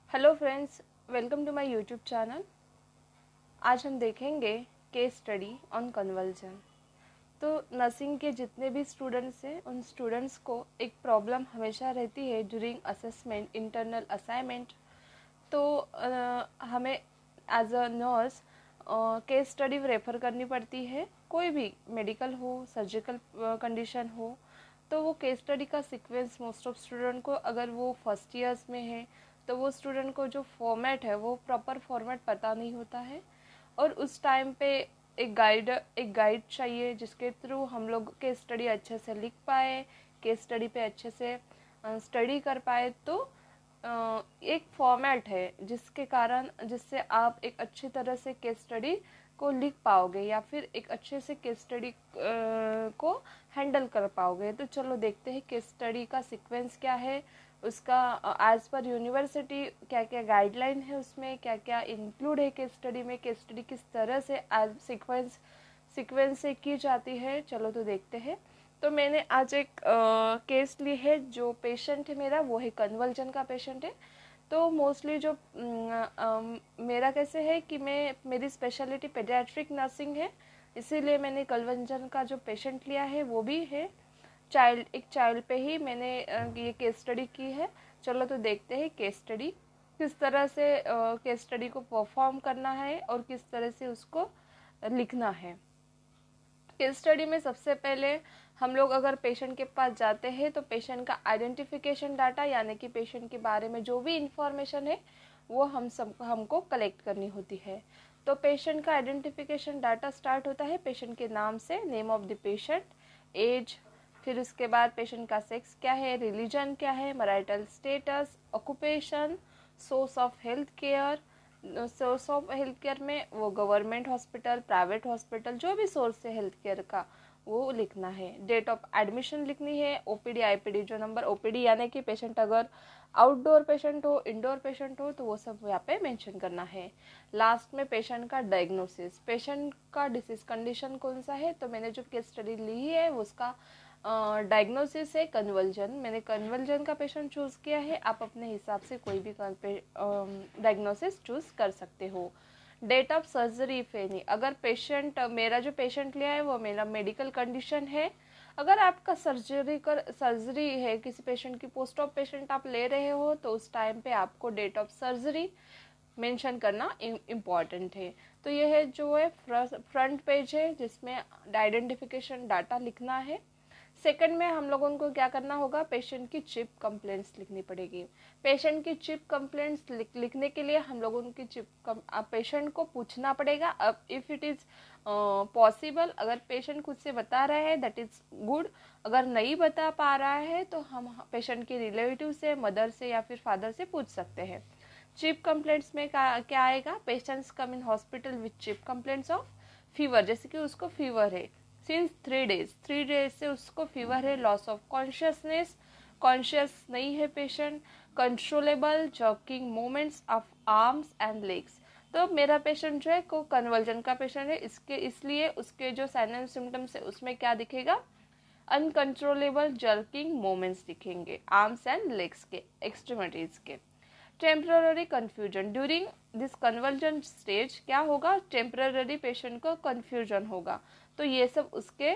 Hello friends, welcome to my YouTube channel. आज हम देखेंगे केस स्टडी ऑन कन्वल्जन। तो नर्सिंग के जितने भी स्टूडेंट्स हैं उन स्टूडेंट्स को एक प्रॉब्लम हमेशा रहती है ड्यूरिंग असेसमेंट, इंटरनल असाइनमेंट। तो हमें as a nurse case study refer करनी पड़ती है। कोई भी मेडिकल हो, सर्जिकल कंडीशन हो, तो वो केस स्टडी का सीक्वेंस मोस्ट ऑफ स्टूडेंट को, अगर वो फर्स्ट ईयर्स में है तो वो स्टूडेंट को जो फॉर्मेट है वो प्रॉपर फॉर्मेट पता नहीं होता है। और उस टाइम पे एक गाइड चाहिए जिसके थ्रू हम लोग केस स्टडी अच्छे से लिख पाए, केस स्टडी पे अच्छे से स्टडी कर पाए। तो एक फॉर्मेट है जिससे आप एक अच्छी तरह से केस स्टडी को लिख पाओगे या फिर एक अच्छे से केस स्टडी को हैंडल कर पाओगे। तो चलो देखते हैं केस स्टडी का सीक्वेंस क्या है, उसका एज पर यूनिवर्सिटी क्या क्या गाइडलाइन है, उसमें क्या क्या इंक्लूड है केस स्टडी में, केस स्टडी किस तरह से एज सीक्वेंस से की जाती है। चलो तो देखते हैं। तो मैंने आज एक केस ली है। जो पेशेंट है मेरा वो है कन्वल्जन का पेशेंट है। तो मोस्टली जो मेरा कैसे है कि मेरी स्पेशलिटी पेडियाट्रिक नर्सिंग है, इसीलिए मैंने कन्वल्जन का जो पेशेंट लिया है वो भी है एक चाइल्ड पे ही मैंने ये केस स्टडी की है। चलो तो देखते हैं केस स्टडी किस तरह से केस स्टडी को परफॉर्म करना है और किस तरह से उसको लिखना है। केस स्टडी में सबसे पहले हम लोग अगर पेशेंट के पास जाते हैं तो पेशेंट का आइडेंटिफिकेशन डाटा, यानी कि पेशेंट के बारे में जो भी इंफॉर्मेशन है वो हमको कलेक्ट करनी होती है। तो पेशेंट का आइडेंटिफिकेशन डाटा स्टार्ट होता है पेशेंट के नाम से, name of the patient, age, फिर उसके बाद पेशेंट का सेक्स क्या है, रिलीजन क्या है, marital status, occupation, source of health care. Source of health care में वो गवर्नमेंट हॉस्पिटल, प्राइवेट हॉस्पिटल, जो भी सोर्स है हेल्थ केयर का वो लिखना है। डेट ऑफ एडमिशन लिखनी है, ओपीडी आईपीडी जो नंबर, ओपीडी यानी कि पेशेंट अगर आउटडोर पेशेंट हो, इंडोर पेशेंट हो तो वो सब यहाँ पे मेंशन करना है। लास्ट में पेशेंट का डायग्नोसिस, पेशेंट का डिसीज कंडीशन कौन सा है। तो मैंने जो केस स्टडी ली है उसका डायग्नोसिस है कन्वल्जन। मैंने कन्वल्जन का पेशेंट चूज़ किया है। आप अपने हिसाब से कोई भी डायग्नोसिस चूज़ कर सकते हो। Date of surgery if any, अगर मेरा जो पेशेंट लिया है वो मेरा मेडिकल कंडीशन है। अगर आपका सर्जरी है, किसी पेशेंट की पोस्ट ऑफ पेशेंट आप ले रहे हो तो उस टाइम पे आपको डेट ऑफ सर्जरी मेंशन करना इम्पॉर्टेंट है। तो ये है जो है फ्रंट पेज है जिसमें आइडेंटिफिकेशन डाटा लिखना है। सेकंड में हम लोगों को क्या करना होगा, पेशेंट की चिप कंप्लेंट्स लिखनी पड़ेगी। पेशेंट की चिप कंप्लेंट्स लिखने के लिए हम लोगों की पेशेंट को पूछना पड़ेगा। अब इफ़ इट इज़ पॉसिबल, अगर पेशेंट खुद से बता रहा है दैट इज़ गुड। अगर नहीं बता पा रहा है तो हम पेशेंट के रिलेटिव से, मदर से या फिर फादर से पूछ सकते हैं। चिप कंप्लेंट्स में क्या आएगा, patients come in hospital with chip complaints of fever, जैसे कि उसको फीवर है सिंस 3 डेज से उसको फीवर है, लॉस ऑफ कॉन्शियसनेस, कॉन्शियस नहीं है patient, controllable jerking movements of arms and legs. तो मेरा पेशेंट जो है को कन्वर्जन का पेशेंट है, इसलिए उसके जो साइन एंड सिम्टम्स है उसमें क्या दिखेगा, अनकंट्रोलेबल जर्किंग मूवमेंट्स दिखेंगे आर्म्स एंड लेग्स के, एक्सट्रीमिटीज के। Temporary confusion during this conversion stage क्या होगा, टेम्पररी पेशेंट को कन्फ्यूजन होगा। तो ये सब उसके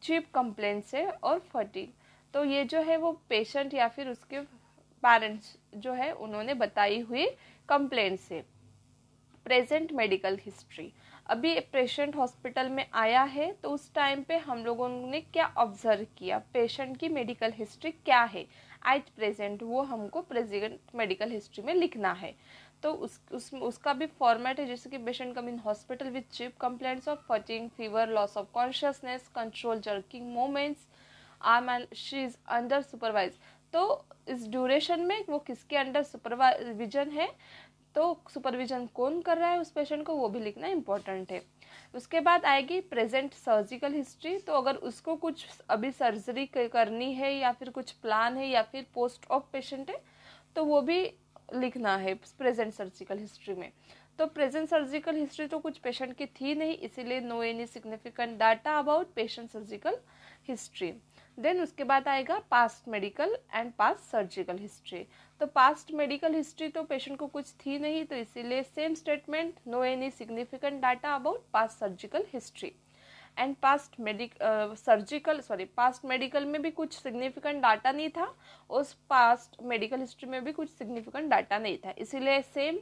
चिप कंप्लेंट्स है। और फटीग, तो ये जो है वो पेशेंट या फिर उसके पेरेंट्स जो है उन्होंने बताई हुई कंप्लेंट्स है। प्रेजेंट मेडिकल हिस्ट्री, अभी पेशेंट हॉस्पिटल में आया है तो उस टाइम पे हम लोगों ने क्या ऑब्जर्व किया, पेशेंट की मेडिकल हिस्ट्री क्या है एट प्रेजेंट, वो हमको प्रेजेंट मेडिकल हिस्ट्री में लिखना है। तो उसका भी फॉर्मेट है, जैसे कि patient come in hospital with chief complaints of fitting, fever, loss of consciousness, control jerking moments, arm and she is under supervise. तो इस ड्यूरेशन में वो किसके अंडर सुपरविजन है, तो सुपरविजन कौन कर रहा है उस पेशेंट को, वो भी लिखना इम्पोर्टेंट है। उसके बाद आएगी प्रेजेंट सर्जिकल हिस्ट्री। तो अगर उसको कुछ अभी सर्जरी करनी है या फिर कुछ प्लान है या फिर पोस्ट ऑफ पेशेंट है तो वो भी लिखना है प्रेजेंट सर्जिकल हिस्ट्री में। तो प्रेजेंट सर्जिकल हिस्ट्री तो कुछ पेशेंट की थी नहीं, इसीलिए no any significant data about patient surgical history. Then उसके बाद आएगा past medical and past surgical history. तो पास्ट मेडिकल हिस्ट्री तो पेशेंट को कुछ थी नहीं, तो इसीलिए same statement, no any significant data about past surgical history. And past medical में भी कुछ सिग्निफिकेंट डाटा नहीं था, उस पास्ट मेडिकल हिस्ट्री में भी कुछ सिग्निफिकेंट डाटा नहीं था, इसीलिए सेम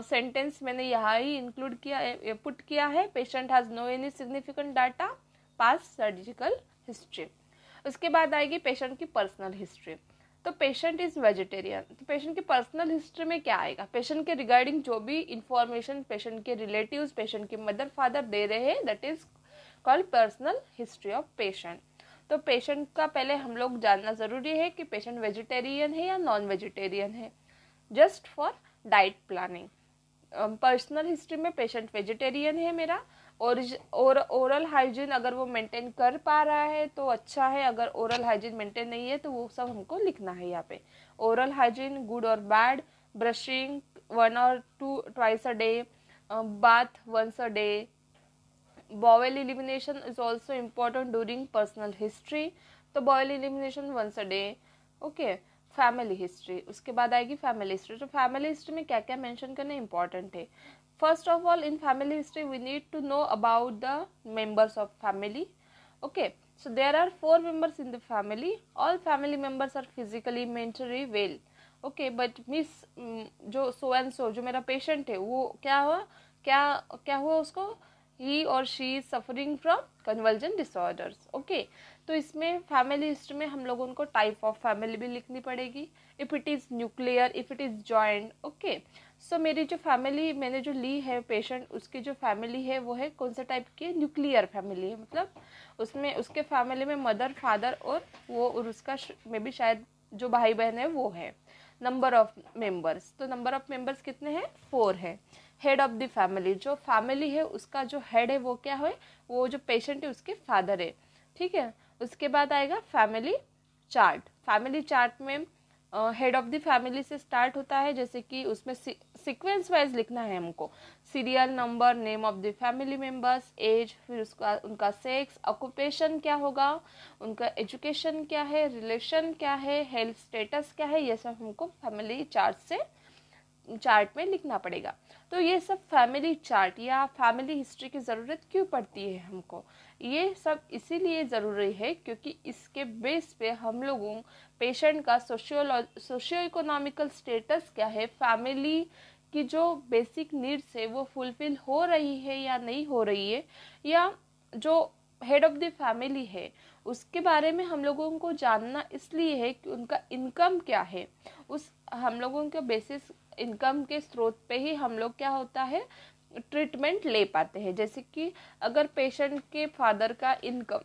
सेंटेंस मैंने यहाँ ही इंक्लूड किया, पुट किया है, patient has no any significant data past surgical history. उसके बाद आएगी पेशेंट की पर्सनल हिस्ट्री। तो पेशेंट इज वेजिटेरियन, तो पेशेंट की पर्सनल हिस्ट्री में क्या आएगा, पेशेंट के रिगार्डिंग जो भी इंफॉर्मेशन पेशेंट के रिलेटिव्स, पेशेंट के मदर फादर दे रहे हैं, that is called personal history of patient. तो पेशेंट का पहले हम लोग जानना जरूरी है कि पेशेंट वेजिटेरियन है या नॉन वेजिटेरियन है, just for diet planning. Personal history में पेशेंट वेजिटेरियन है मेरा, और ओरल हाइजीन अगर वो मेंटेन कर पा रहा है तो अच्छा है, अगर ओरल हाइजीन मेंटेन नहीं है तो वो सब हमको लिखना है यहाँ पे। ओरल हाइजीन गुड और bad, brushing 1 or 2 twice a day, bath once a day, bowel elimination is also important during personal history, तो bowel elimination once a day, okay. Family history, उसके बाद आएगी फैमिली हिस्ट्री। तो family history में क्या क्या mention करना important है, first of all in family history we need to know about the members of family, okay. So there are 4 members in the family, all family members are physically mentally well, okay, but miss जो so and so जो मेरा patient है वो क्या हुआ उसको, ही और she is suffering from conversion disorders, okay. तो इसमें फैमिली हिस्ट्री में हम लोगों को टाइप ऑफ फैमिली भी लिखनी पड़ेगी, if it is nuclear, if it is joint, okay. So मेरी जो फैमिली मैंने जो ली है पेशेंट, उसकी जो फैमिली है वो है कौन से टाइप की, न्यूक्लियर फैमिली है, मतलब उसमें उसके फैमिली में मदर फादर और उसका में भी शायद जो भाई बहन है वो है। नंबर ऑफ मेंबर्स, तो नंबर ऑफ मेंबर्स कितने हैं, 4 है। हेड ऑफ द फैमिली, जो फैमिली है उसका जो हेड है वो क्या है, वो जो पेशेंट है उसके फादर है, ठीक है। उसके बाद आएगा फैमिली चार्ट। फैमिली चार्ट में हेड ऑफ द फैमिली से स्टार्ट होता है, जैसे कि उसमें सीक्वेंस वाइज लिखना है हमको, serial number, name of the family members, age, फिर उसका उनका सेक्स, ऑक्यूपेशन क्या होगा, उनका एजुकेशन क्या है, रिलेशन क्या है, हेल्थ स्टेटस क्या है, ये सब हमको फैमिली चार्ट में लिखना पड़ेगा। तो ये सब फैमिली चार्ट या फैमिली हिस्ट्री की ज़रूरत क्यों पड़ती है हमको, ये सब इसीलिए ज़रूरी है क्योंकि इसके बेस पे हम लोगों पेशेंट का सोशियो इकोनॉमिकल स्टेटस क्या है, फैमिली की जो बेसिक नीड्स है वो फुलफिल हो रही है या नहीं हो रही है, या जो हेड ऑफ द फैमिली है उसके बारे में हम लोगों को जानना इसलिए है कि उनका इनकम क्या है, उस हम लोगों के बेसिस इनकम के स्रोत पे ही हम लोग क्या होता है ट्रीटमेंट ले पाते हैं। जैसे कि अगर पेशेंट के फादर का इनकम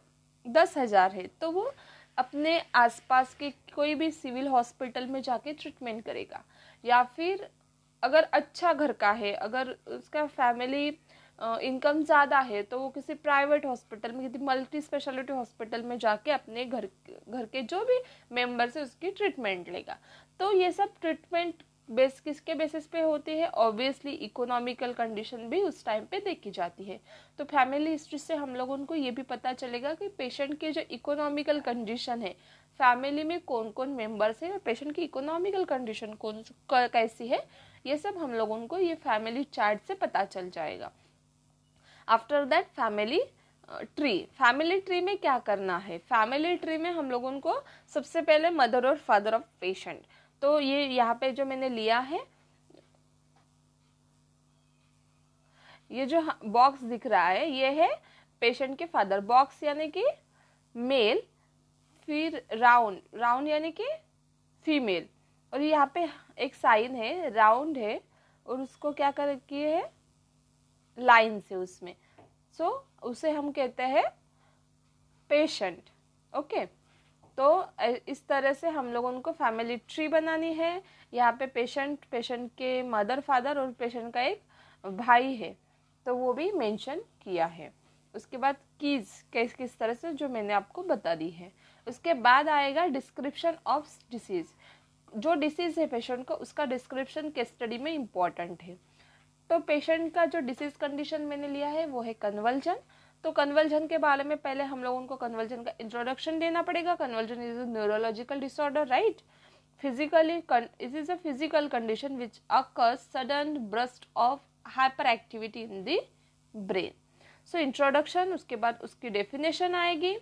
10,000 है तो वो अपने आसपास के कोई भी सिविल हॉस्पिटल में जाके ट्रीटमेंट करेगा, या फिर अगर अच्छा घर का है, अगर उसका फैमिली इनकम ज़्यादा है तो वो किसी प्राइवेट हॉस्पिटल में, किसी मल्टी स्पेशलिटी हॉस्पिटल में जाके अपने घर के जो भी मेंबर्स है उसकी ट्रीटमेंट लेगा। तो ये सब ट्रीटमेंट किसके बेसिस पे होती है, ऑब्वियसली इकोनॉमिकल कंडीशन भी उस टाइम पे देखी जाती है। तो फैमिली हिस्ट्री से हम लोगों को ये भी पता चलेगा कि पेशेंट के जो इकोनॉमिकल कंडीशन है, फैमिली में कौन कौन मेंबर्स है और पेशेंट की इकोनॉमिकल कंडीशन कैसी है, ये सब हम लोगों को ये फैमिली चार्ट से पता चल जाएगा। आफ्टर दैट फैमिली ट्री में क्या करना है, फैमिली ट्री में हम लोगों को सबसे पहले मदर और फादर ऑफ पेशेंट, तो ये यहाँ पे जो मैंने लिया है, ये जो बॉक्स दिख रहा है ये है पेशेंट के फादर, बॉक्स यानी कि मेल, फिर राउंड यानी कि फीमेल, और यहाँ पे एक साइन है राउंड है और उसको क्या कर किए है लाइन से उसमें, सो उसे हम कहते हैं पेशेंट, ओके। तो इस तरह से हम लोगों को फैमिली ट्री बनानी है। यहाँ पे पेशेंट के मदर फादर और पेशेंट का एक भाई है तो वो भी मेंशन किया है। उसके बाद कीज किस तरह से जो मैंने आपको बता दी है। उसके बाद आएगा डिस्क्रिप्शन ऑफ डिसीज, जो डिसीज है पेशेंट को उसका डिस्क्रिप्शन केस स्टडी में इम्पॉर्टेंट है। तो पेशेंट का जो डिसीज कंडीशन मैंने लिया है वो है कन्वल्जन, तो कन्वल्जन के बारे में पहले हम लोगों को कन्वल्जन का इंट्रोडक्शन देना पड़ेगा. Convulsion is a neurological disorder, right? Physically, it is a physical condition which occurs sudden burst of hyperactivity in the brain. So introduction, उसके बाद उसकी definition आएगी,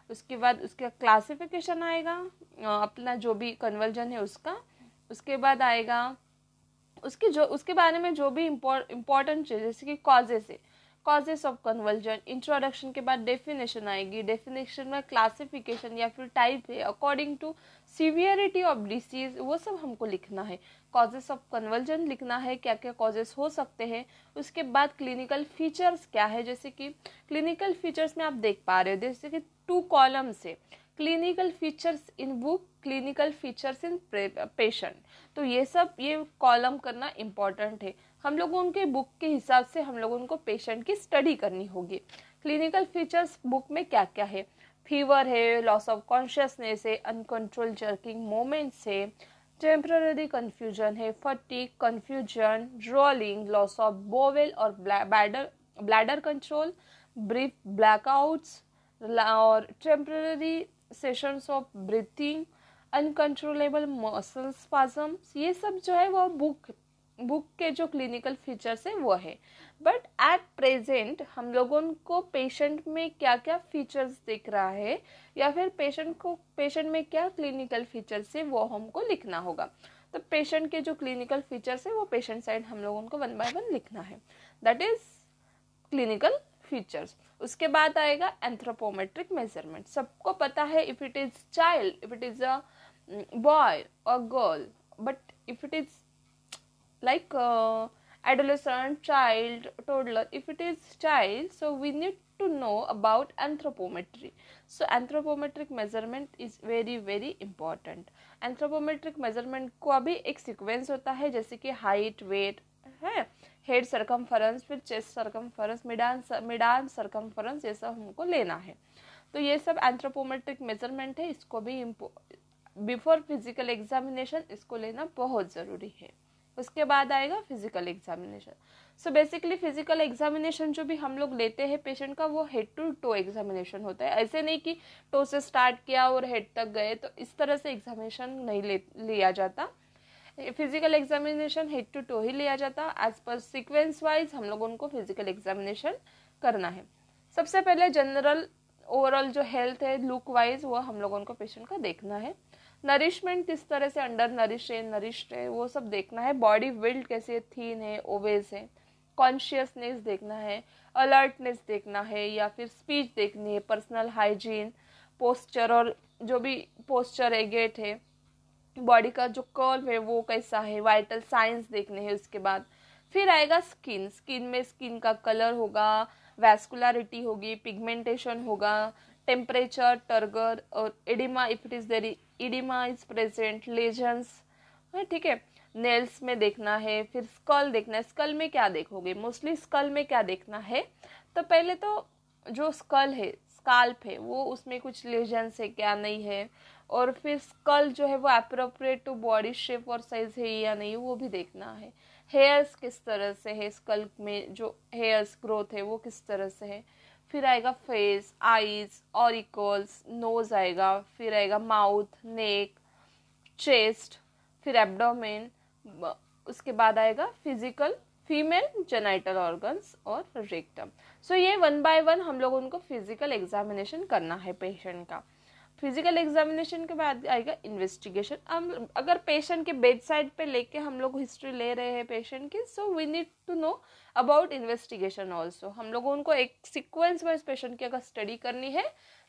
उसके बाद उसका classification आएगा, अपना जो भी convulsion है उसका, उसके बाद आएगा उसके बारे में जो भी important चीज़ जैसे कि causes है, कॉजेस ऑफ कन्वल्जन. इंट्रोडक्शन के बाद डेफिनेशन आएगी, डेफिनेशन में क्लासिफिकेशन या फिर टाइप है according to severity of disease, वो सब हमको लिखना है. कॉजेस ऑफ कन्वल्जन लिखना है, क्या क्या कॉजेस हो सकते हैं. उसके बाद क्लिनिकल फीचर्स क्या है, जैसे कि क्लिनिकल फीचर्स में आप देख पा रहे हो जैसे कि 2 कॉलम्स है, clinical features in book, clinical features in patient. तो ये कॉलम करना इम्पॉर्टेंट है. हम लोग उनके बुक के हिसाब से हम लोग उनको पेशेंट की स्टडी करनी होगी. क्लिनिकल फीचर्स बुक में क्या क्या है, फीवर है, लॉस ऑफ कॉन्शियसनेस है, अनकंट्रोल जर्किंग मोमेंट्स है, टेम्पररी कंफ्यूजन है, fatigue, confusion, drooling, loss of bowel और ब्लैडर कंट्रोल, ब्रीफ ब्लैकआउट्स और temporary cessations of breathing, uncontrollable muscle spasms. ये सब जो है वो बुक के जो क्लिनिकल फीचर्स है वो है. बट एट प्रेजेंट हम लोगों को पेशेंट में क्या क्या फीचर्स दिख रहा है या फिर पेशेंट में क्या क्लिनिकल फीचर्स है वो हमको लिखना होगा. तो पेशेंट के जो क्लिनिकल फीचर्स है वो पेशेंट साइड हम लोगों को 1 by 1 लिखना है. That is clinical features. उसके बाद आएगा एंथ्रोपोमेट्रिक मेजरमेंट. सबको पता है if it is child, if it is a boy और girl, but if it is like adolescent, child, toddler, if it is child, so we need to know about anthropometry. So anthropometric measurement is very very important. Anthropometric measurement को अभी एक sequence होता है जैसे कि height, wait है, head circumference, फिर chest circumference, मिडान circumference, ये सब हमको लेना है. तो ये सब एंथ्रोपोमेट्रिक मेजरमेंट है. इसको भी बिफोर फिजिकल एग्जामिनेशन इसको लेना बहुत ज़रूरी है. उसके बाद आएगा physical examination. So basically physical examination जो भी हम लोग लेते हैं पेशेंट का वो हेड टू टो एग्जामिनेशन होता है. ऐसे नहीं कि टो से स्टार्ट किया और हेड तक गए, तो इस तरह से एग्जामिनेशन नहीं लिया जाता. Physical examination head to toe ही लिया जाता. एज पर सीक्वेंस वाइज हम लोगों को फिजिकल एग्जामिनेशन करना है. सबसे पहले जनरल ओवरऑल जो हेल्थ है लुक वाइज वो हम लोगों को पेशेंट का देखना है. नरिशमेंट किस तरह से अंडर नरिश्ड है वो सब देखना है. बॉडी बिल्ड कैसे, थीन है, ओवेस है. कॉन्शियसनेस देखना है, अलर्टनेस देखना है या फिर स्पीच देखनी है, पर्सनल हाइजीन, पोस्चर और जो भी पोस्चर है, गेट है, बॉडी का जो कर्व है वो कैसा है, वाइटल साइंस देखने हैं. उसके बाद फिर आएगा स्किन में स्किन का कलर होगा, वैस्कुलरिटी होगी, पिगमेंटेशन होगा, टेम्परेचर, टर्गर और edema if it is there edema is present, lesions, ठीक है. नेल्स में देखना है. फिर स्कल देखना है. स्कल में क्या देखोगे, मोस्टली स्कल में क्या देखना है, तो पहले तो जो स्कल है, स्काल्प है, वो उसमें कुछ लेजन्स है क्या नहीं है, और फिर स्कल जो है वो अप्रोप्रिएट टू बॉडी शेप और साइज है या नहीं वो भी देखना है. हेयर्स किस तरह से है, स्कल में जो हेयर्स ग्रोथ है वो किस तरह से है. फिर आएगा फेस, आईज, ऑरिकल्स, नोज आएगा. फिर आएगा माउथ, नेक, चेस्ट, फिर एब्डोमेन. उसके बाद आएगा फिजिकल फीमेल जेनाइटल ऑर्गन्स और रेक्टम. सो ये 1 by 1 हम लोग उनको फिजिकल एग्जामिनेशन करना है पेशेंट का. फिजिकल एग्जामिनेशन के बाद आएगा इन्वेस्टिगेशन. हम अगर पेशेंट के बेड साइड पे लेके हम लोग हिस्ट्री ले रहे हैं पेशेंट की, so we need to know about investigation also. हम लोग उनको एक सीक्वेंस वाइज पेशेंट की अगर स्टडी करनी है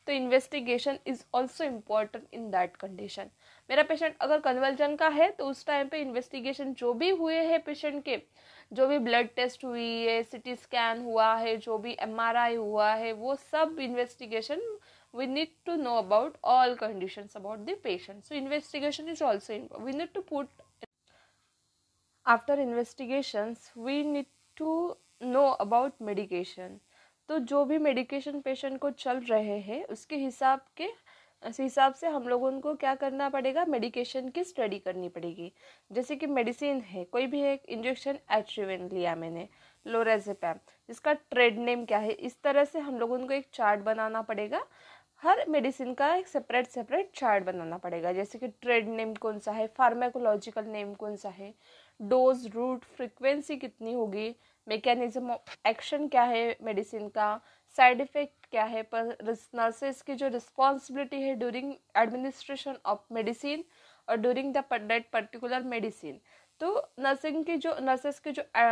तो investigation is also important in that condition. मेरा पेशेंट अगर कन्वल्जन का है तो उस टाइम पे इन्वेस्टिगेशन जो भी हुए हैं पेशेंट के, जो भी ब्लड टेस्ट हुई है, सीटी स्कैन हुआ है, जो भी MRI हुआ है, वो सब investigation we need to know about all conditions about the patient. So investigation is also important. We need to put after investigations we need to know about medication. तो जो भी मेडिकेशन पेशेंट को चल रहे हैं उसके हिसाब के इस हिसाब से हम लोगों को क्या करना पड़ेगा, मेडिकेशन की स्टडी करनी पड़ेगी। जैसे कि मेडिसिन है, कोई भी एक इंजेक्शन एट्रिवेन लिया मैंने, लोरेज़ेपैम, जिसका ट्रेड नेम क्या है, इस तरह से हम लोगों को एक चार्ट बनाना पड़ेगा। हर मेडिसिन का एक सेपरेट चार्ट बनाना पड़ेगा, जैसे कि ट्रेड नेम कौन सा है, फार्माकोलॉजिकल नेम कौन सा है, डोज, रूट, फ्रीक्वेंसी कितनी होगी, मैकेनिज्म ऑफ एक्शन क्या है मेडिसिन का, साइड इफेक्ट क्या है, पर नर्सेस की जो रिस्पॉन्सिबिलिटी है ड्यूरिंग एडमिनिस्ट्रेशन ऑफ मेडिसिन और during the that particular medicine. तो नर्सेस की जो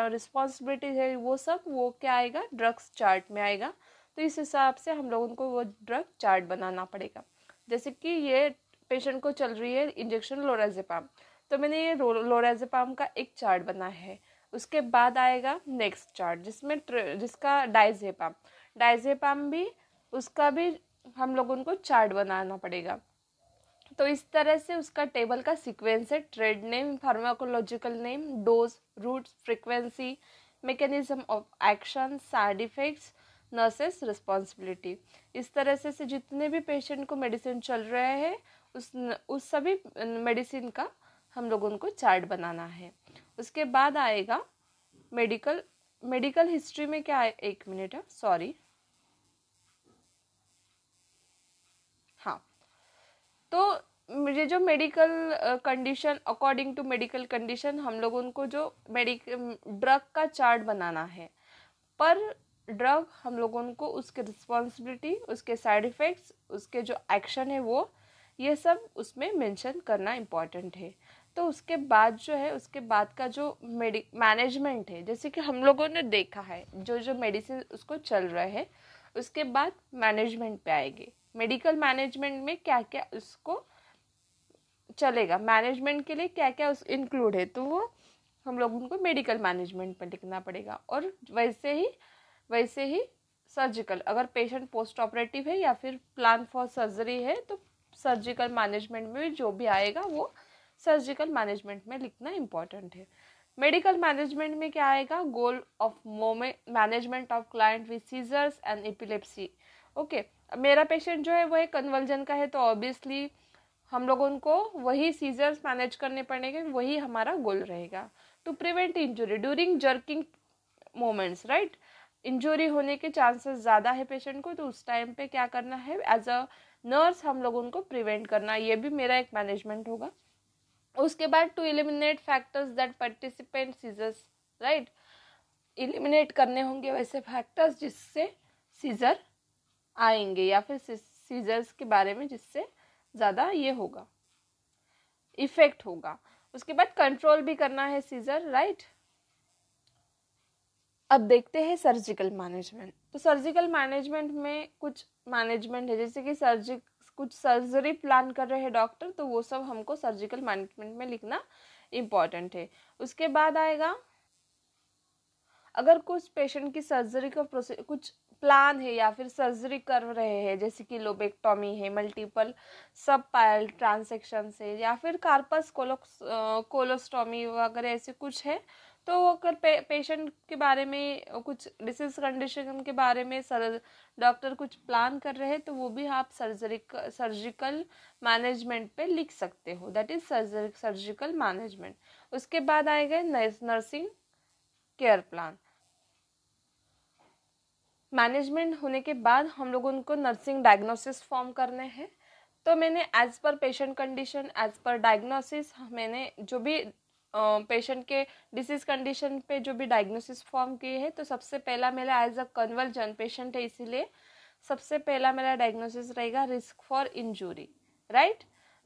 रिस्पॉन्सिबिलिटी है वो क्या आएगा, ड्रग्स चार्ट में आएगा। तो इस हिसाब से हम लोगों को वो ड्रग चार्ट बनाना पड़ेगा। जैसे कि ये पेशेंट को चल रही है इंजेक्शन लोराज़ेपैम, तो मैंने ये लोराज़ेपैम का एक चार्ट बनाया है। उसके बाद आएगा नेक्स्ट चार्ट जिसका डाइज़ेपैम भी, उसका भी हम लोगों को चार्ट बनाना पड़ेगा। तो इस तरह से उसका टेबल का सीक्वेंस है, trade name, pharmacological name, dose, route, frequency, mechanism of action, side effects, nurses responsibility. इस तरह से जितने भी पेशेंट को मेडिसिन चल रहे हैं उस सभी मेडिसिन का हम लोगों को चार्ट बनाना है। उसके बाद आएगा मेडिकल हिस्ट्री में क्या है, एक मिनट है, सॉरी, हाँ। तो मुझे जो medical condition, according to medical condition हम लोगों को जो ड्रग का चार्ट बनाना है। पर ड्रग हम लोगों को उसके रिस्पॉन्सिबिलिटी, उसके साइड इफ़ेक्ट्स, उसके जो एक्शन है वो ये सब उसमें मेंशन करना इम्पॉर्टेंट है। तो उसके बाद जो है, उसके बाद का जो मैनेजमेंट है, जैसे कि हम लोगों ने देखा है जो मेडिसिन उसको चल रहे हैं, उसके बाद मैनेजमेंट पे आएंगे। मेडिकल मैनेजमेंट में क्या क्या उसको चलेगा, मैनेजमेंट के लिए क्या क्या उस इंक्लूड है, तो वो हम लोगों को मेडिकल मैनेजमेंट पर लिखना पड़ेगा। और वैसे ही सर्जिकल, अगर पेशेंट पोस्ट ऑपरेटिव है या फिर प्लान फॉर सर्जरी है तो सर्जिकल मैनेजमेंट में जो भी आएगा वो सर्जिकल मैनेजमेंट में लिखना इम्पॉर्टेंट है। मेडिकल मैनेजमेंट में क्या आएगा, goal of management of client with seizures and epilepsy. Okay, मेरा पेशेंट जो है वो एक कन्वर्जन का है, तो ऑब्वियसली हम लोगों को वही सीजर्स मैनेज करने पड़ेंगे, वही हमारा गोल रहेगा। To prevent injury during jerking moments, right, injury होने के चांसेस ज़्यादा है पेशेंट को, तो उस टाइम पे क्या करना है, एज अ नर्स हम लोगों को प्रिवेंट करना, ये भी मेरा एक मैनेजमेंट होगा। उसके बाद to eliminate factors that participant seizures, right, eliminate करने होंगे वैसे फैक्टर्स जिससे सीजर आएंगे या फिर सीजर्स के बारे में जिससे ज़्यादा ये होगा, इफेक्ट होगा। उसके बाद कंट्रोल भी करना है सीजर, राइट। अब देखते हैं सर्जिकल मैनेजमेंट। तो सर्जिकल मैनेजमेंट में कुछ मैनेजमेंट है, जैसे कि कुछ सर्जरी प्लान कर रहे हैं डॉक्टर, तो वो सब हमको सर्जिकल मैनेजमेंट में लिखना इम्पॉर्टेंट है। उसके बाद आएगा, अगर कुछ पेशेंट की सर्जरी का कुछ प्लान है या फिर सर्जरी कर रहे हैं, जैसे कि लोबेक्टॉमी है, मल्टीपल सब पायल ट्रांसेक्शन है, या फिर कार्पस कोलोस्टॉमी वगैरह ऐसे कुछ है, तो अगर पेशेंट के बारे में कुछ डिसीज कंडीशन के बारे में डॉक्टर कुछ प्लान कर रहे हैं, तो वो भी आप सर्जिकल मैनेजमेंट पे लिख सकते हो, दैट इज सर्जिकल मैनेजमेंट। उसके बाद आएगा नर्सिंग केयर प्लान। मैनेजमेंट होने के बाद हम लोगों को नर्सिंग डायग्नोसिस फॉर्म करने हैं। तो मैंने as per patient condition, as per diagnosis, मैंने जो भी पेशेंट के डिसीज कंडीशन पे जो भी डायग्नोसिस फॉर्म किए हैं, तो सबसे पहला मेरा एज अ कन्वर्जन पेशेंट है, इसीलिए सबसे पहला मेरा डायग्नोसिस रहेगा रिस्क फॉर इंजुरी, राइट।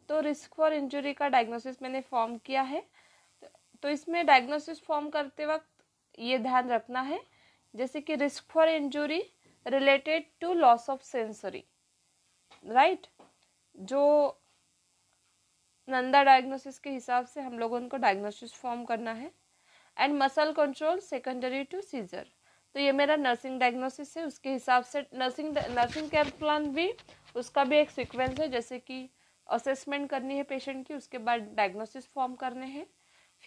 तो रिस्क फॉर इंजुरी का डायग्नोसिस मैंने फॉर्म किया है। तो इसमें डायग्नोसिस फॉर्म करते वक्त ये ध्यान रखना है, जैसे कि risk for injury related to loss of sensory, right, जो नंदा डायग्नोसिस के हिसाब से हम लोगों को डायग्नोसिस फॉर्म करना है। And muscle control secondary to seizure, तो ये मेरा नर्सिंग डायग्नोसिस है। उसके हिसाब से नर्सिंग केयर प्लान भी, उसका भी एक सीक्वेंस है, जैसे कि असेसमेंट करनी है पेशेंट की, उसके बाद डायग्नोसिस फॉर्म करने हैं,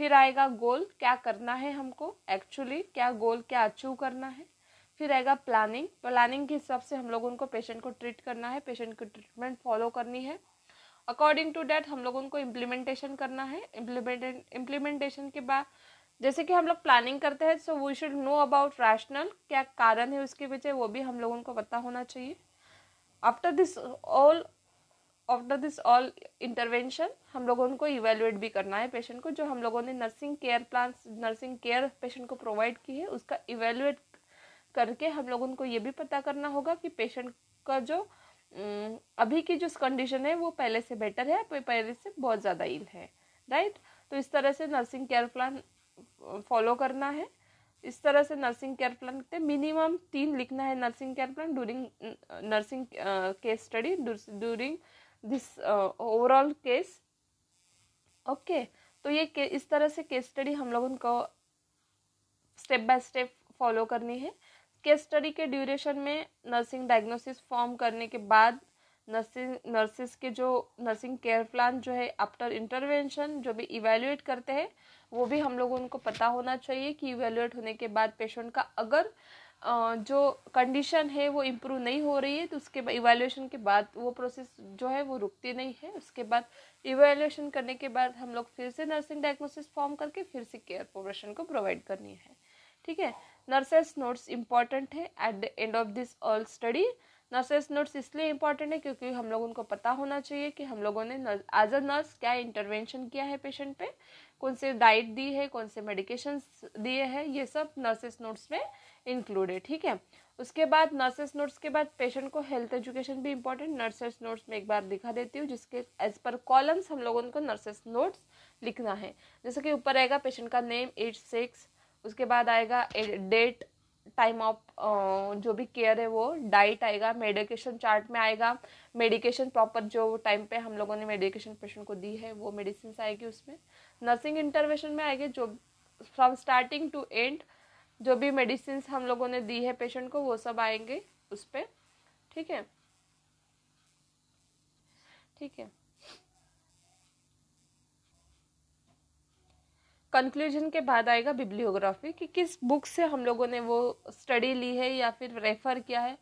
फिर आएगा गोल, क्या करना है हमको एक्चुअली, क्या गोल क्या अचीव करना है, फिर आएगा प्लानिंग। प्लानिंग के हिसाब से हम लोग उनको पेशेंट को ट्रीट करना है, पेशेंट की ट्रीटमेंट फॉलो करनी है। अकॉर्डिंग टू डैट हम लोग उनको इम्प्लीमेंटेशन करना है। इम्प्लीमेंटेशन के बाद जैसे कि हम लोग प्लानिंग करते हैं, so we should know about rationale, क्या कारण है उसके पीछे, वो भी हम लोगों को पता होना चाहिए। आफ्टर दिस ऑल इंटरवेंशन हम लोगों को इवेल्युएट भी करना है पेशेंट को। जो हम लोगों ने नर्सिंग केयर पेशेंट को प्रोवाइड की है, उसका इवेल्युएट करके हम लोग उनको ये भी पता करना होगा कि पेशेंट का जो अभी की जो कंडीशन है वो पहले से बेटर है, पहले से बहुत ज़्यादा इल है, राइट। तो इस तरह से नर्सिंग केयर प्लान फॉलो करना है। इस तरह से नर्सिंग केयर प्लान मिनिमम 3 लिखना है nursing care plan during nursing case study, during this overall case. Okay, तो ये इस तरह से केस स्टडी हम लोग उनको स्टेप बाय स्टेप फॉलो करनी है। केस स्टडी के ड्यूरेशन में नर्सिंग डायग्नोसिस फॉर्म करने के बाद नर्सिस के जो नर्सिंग केयर प्लान जो है आफ्टर इंटरवेंशन जो भी इवेल्युएट करते हैं, वो भी हम लोगों को पता होना चाहिए कि इवेल्युएट होने के बाद पेशेंट का अगर जो कंडीशन है वो इम्प्रूव नहीं हो रही है, तो उसके इवैल्यूएशन के बाद वो प्रोसेस जो है वो रुकती नहीं है। उसके बाद इवैल्यूएशन करने के बाद हम लोग फिर से नर्सिंग डायग्नोसिस फॉर्म करके फिर से केयर प्रोग्रेशन को प्रोवाइड करनी है, ठीक है। नर्सेस नोट्स इंपॉर्टेंट है at the end of this all study. Nurses notes इसलिए इंपॉर्टेंट है क्योंकि हम लोग उनको पता होना चाहिए कि हम लोगों ने एज अ नर्स क्या इंटरवेंशन किया है पेशेंट पे, कौन से डाइट दी है, कौन से मेडिकेशंस दिए हैं, ये सब नर्सेस नोट्स में इंक्लूड है, ठीक है। उसके बाद नर्सेस नोट्स के बाद पेशेंट को हेल्थ एजुकेशन भी इंपॉर्टेंट। नर्सेस नोट्स में एक बार दिखा देती हूँ, जिसके एज पर कॉलम्स हम लोगों को नर्सेस नोट्स लिखना है। जैसे कि ऊपर आएगा पेशेंट का नेम, एज, सेक्स, उसके बाद आएगा डेट, टाइम ऑफ जो भी केयर है वो, डाइट आएगा, मेडिकेशन चार्ट में आएगा, मेडिकेशन प्रॉपर जो टाइम पे हम लोगों ने मेडिकेशन पेशेंट को दी है वो मेडिसिन आएगी उसमें। नर्सिंग इंटरवेंशन में आएगी जो फ्रॉम स्टार्टिंग टू एंड जो भी मेडिसिन हम लोगों ने दी है पेशेंट को वो सब आएंगे उस पर, ठीक है, ठीक है। कंक्लूजन के बाद आएगा बिब्लियोग्राफी कि किस बुक से हम लोगों ने वो स्टडी ली है या फिर रेफर किया है।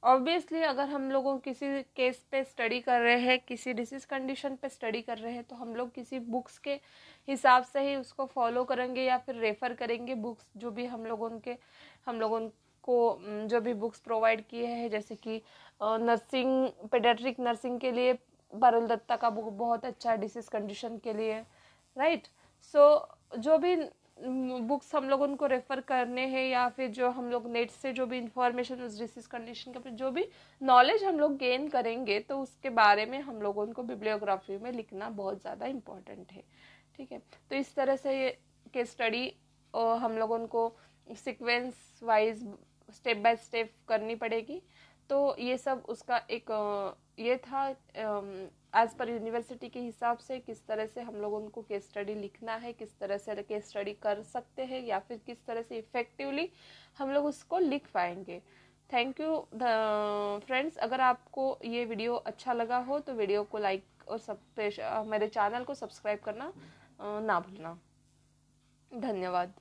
ऑब्वियसली अगर हम लोगों किसी केस पे स्टडी कर रहे हैं, किसी डिसीज कंडीशन पे स्टडी कर रहे हैं, तो हम लोग किसी बुक्स के हिसाब से ही उसको फॉलो करेंगे या फिर रेफर करेंगे बुक्स जो भी हम लोगों को जो भी बुक्स प्रोवाइड किए हैं। जैसे कि नर्सिंग, पेडियाट्रिक नर्सिंग के लिए पारुल दत्ता का बुक बहुत अच्छा है डिसीज कंडीशन के लिए, राइट। सो जो भी बुक्स हम लोग उनको रेफर करने हैं या फिर जो हम लोग नेट से जो भी इंफॉर्मेशन उस डिसीज कंडीशन के जो भी नॉलेज हम लोग गेन करेंगे, तो उसके बारे में हम लोग उनको बिब्लियोग्राफी में लिखना बहुत ज़्यादा इम्पोर्टेंट है, ठीक है। तो इस तरह से ये केस स्टडी हम लोग उनको sequence wise step by step करनी पड़ेगी। तो ये सब उसका एक ये था एज पर यूनिवर्सिटी के हिसाब से किस तरह से हम लोग उनको केस स्टडी लिखना है, किस तरह से केस स्टडी कर सकते हैं या फिर किस तरह से इफेक्टिवली हम लोग उसको लिख पाएंगे। Thank you friends. अगर आपको ये वीडियो अच्छा लगा हो तो वीडियो को लाइक और मेरे चैनल को सब्सक्राइब करना ना भूलना। धन्यवाद।